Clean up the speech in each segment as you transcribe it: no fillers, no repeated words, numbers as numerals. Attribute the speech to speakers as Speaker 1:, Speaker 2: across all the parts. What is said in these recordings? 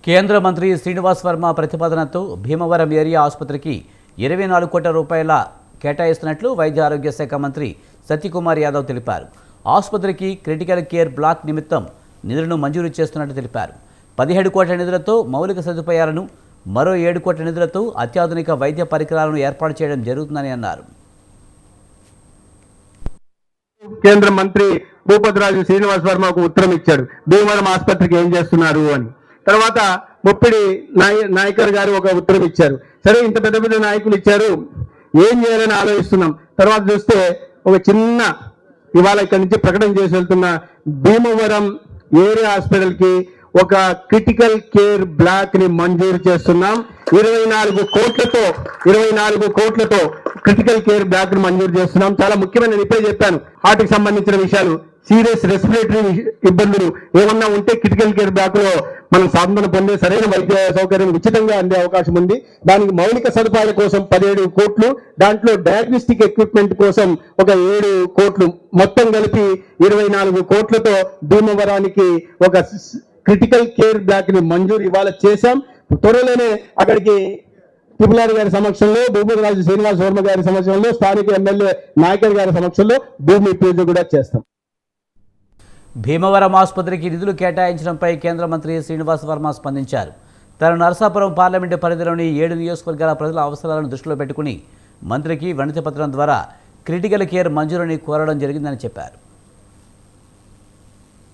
Speaker 1: కేంద్ర మంత్రి శ్రీనివాస్ వర్మ ప్రతిపాదనతో భీమవరం ఏరియా ఆసుపత్రికి 24 కోట్ల రూపాయల కేటాయిస్తున్నట్లు వైద్య ఆరోగ్య శాఖ మంత్రి సత్యకుమార్ యాదవ్ తెలిపారు. ఆసుపత్రికి క్రిటికల్ కేర్ బ్లాక్ నిమిత్తం నిధులను మంజూరు చేస్తున్నట్లు తెలిపారు. 17 కోట్ల నిధులతో మౌలిక సదుపాయాలను, మరో 7 కోట్ల నిధులతో అత్యాధునిక వైద్య పరికరాలను ఏర్పాటు చేయడం జరుగుతుందని అన్నారు.
Speaker 2: కేంద్ర మంత్రి భూపతిరాజు శ్రీనివాస్ వర్మకు ఉత్తరం ఇచ్చాడు, భీమవరం ఆసుపత్రికి ఏం చేస్తున్నారు అని. తర్వాత ముప్పిడి నాయకర్ గారు ఒక ఉత్తరం ఇచ్చారు. సరే, ఇంత పెద్ద పెద్ద నాయకులు ఇచ్చారు, ఏం చేయాలని ఆలోచిస్తున్నాం. తర్వాత చూస్తే ఒక చిన్న ఇవాళ ఇక్కడి నుంచి ప్రకటన చేసి వెళ్తున్న భీమవరం ఏరియా హాస్పిటల్ కి ఒక క్రిటికల్ కేర్ బ్లాక్ ని మంజూరు చేస్తున్నాం. 24 కోట్లతో క్రిటికల్ కేర్ బ్లాక్ ని మంజూరు చేస్తున్నాం. చాలా ముఖ్యమైన, నేను ఇప్పుడే చెప్పాను, హార్ట్ కి సంబంధించిన విషయాలు, సీరియస్ రెస్పిరేటరీ ఇబ్బందులు ఏమన్నా ఉంటే క్రిటికల్ కేర్ బ్లాక్ లో మనం సాధన పొందే సరైన వైద్య సౌకర్యం ఉచితంగా అందే అవకాశం ఉంది. దానికి మౌలిక సదుపాయాల కోసం 17 కోట్లు, దాంట్లో డయాగ్నోస్టిక్ ఎక్విప్మెంట్ కోసం ఒక 7 కోట్లు, మొత్తం కలిపి 24 కోట్లతో భీమవరానికి ఒక క్రిటికల్ కేర్ బ్లాక్ ని మంజూరు ఇవాళ చేశాం. త్వరలోనే అక్కడికి త్రిపులారి గారి సమక్షంలో, భూపతిరాజు శ్రీనివాస్ వర్మ గారి సమక్షంలో, స్థానిక ఎమ్మెల్యే నాయకర్ గారి సమక్షంలో భూమి పూజ కూడా చేస్తాం.
Speaker 1: భీమవరం ఆసుపత్రికి నిధులు కేటాయించడంపై కేంద్ర మంత్రి శ్రీనివాస్ వర్మ స్పందించారు. తన నరసాపురం పార్లమెంటు పరిధిలోని 7 నియోజకవర్గాల ప్రజల అవసరాలను దృష్టిలో పెట్టుకుని మంత్రికి వినతి పత్రం ద్వారా క్రిటికల్ కేర్ మంజూరుని కోరడం జరిగిందని చెప్పారు.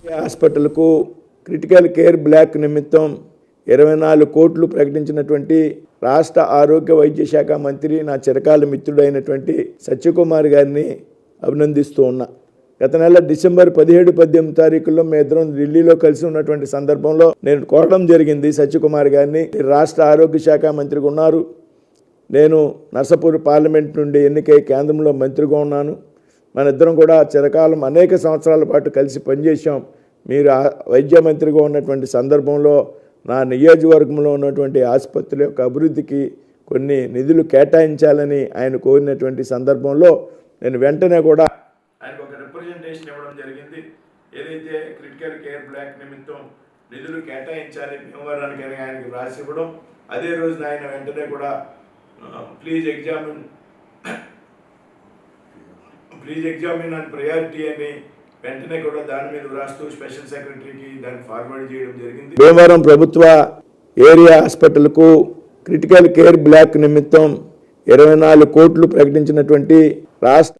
Speaker 3: హాస్పిటల్కు క్రిటికల్ కేర్ బ్లాక్ నిమిత్తం 24 కోట్లు ప్రకటించినటువంటి రాష్ట్ర ఆరోగ్య వైద్య శాఖ మంత్రి, నా చిరకాల మిత్రుడైనటువంటి సత్యకుమార్ గారిని అభినందిస్తూ ఉన్నా. గత నెల డిసెంబర్ 17, 18 తారీఖుల్లో మీ ఇద్దరం ఢిల్లీలో కలిసి ఉన్నటువంటి సందర్భంలో నేను కోరడం జరిగింది సత్యకుమార్ గారిని. రాష్ట్ర ఆరోగ్య శాఖ మంత్రిగా ఉన్నారు, నేను నర్సాపూర్ పార్లమెంట్ నుండి ఎన్నికై కేంద్రంలో మంత్రిగా ఉన్నాను. మన ఇద్దరం కూడా చిరకాలం అనేక సంవత్సరాల పాటు కలిసి పనిచేశాం. మీరు వైద్య మంత్రిగా ఉన్నటువంటి సందర్భంలో నా నియోజకవర్గంలో ఉన్నటువంటి ఆసుపత్రుల యొక్క అభివృద్ధికి కొన్ని నిధులు కేటాయించాలని ఆయన కోరినటువంటి సందర్భంలో నేను వెంటనే కూడా ఆయనకు ఒక రిప్రజెంటేషన్ ఇవ్వడం జరిగింది. ఏదైతే క్రిటికల్ కేర్ బ్లాక్ నిమిత్తం నిధులు కేటాయించాలి భీమవరానికి అని ఆయనకు రాసి ఇవ్వడం, అదే రోజున ఆయన వెంటనే కూడా ప్లీజ్ ఎగ్జామిన్ అండ్ ప్రయారిటీ అని వెంటనే కూడా దాని మీద రాస్తూ స్పెషల్ సెక్రటరీకి దాన్ని ఫార్వర్డ్ చేయడం జరిగింది. భీమవరం ప్రభుత్వ ఏరియా హాస్పిటల్కు క్రిటికల్ కేర్ బ్లాక్ నిమిత్తం 24 కోట్లు ప్రకటించినటువంటి రాష్ట్ర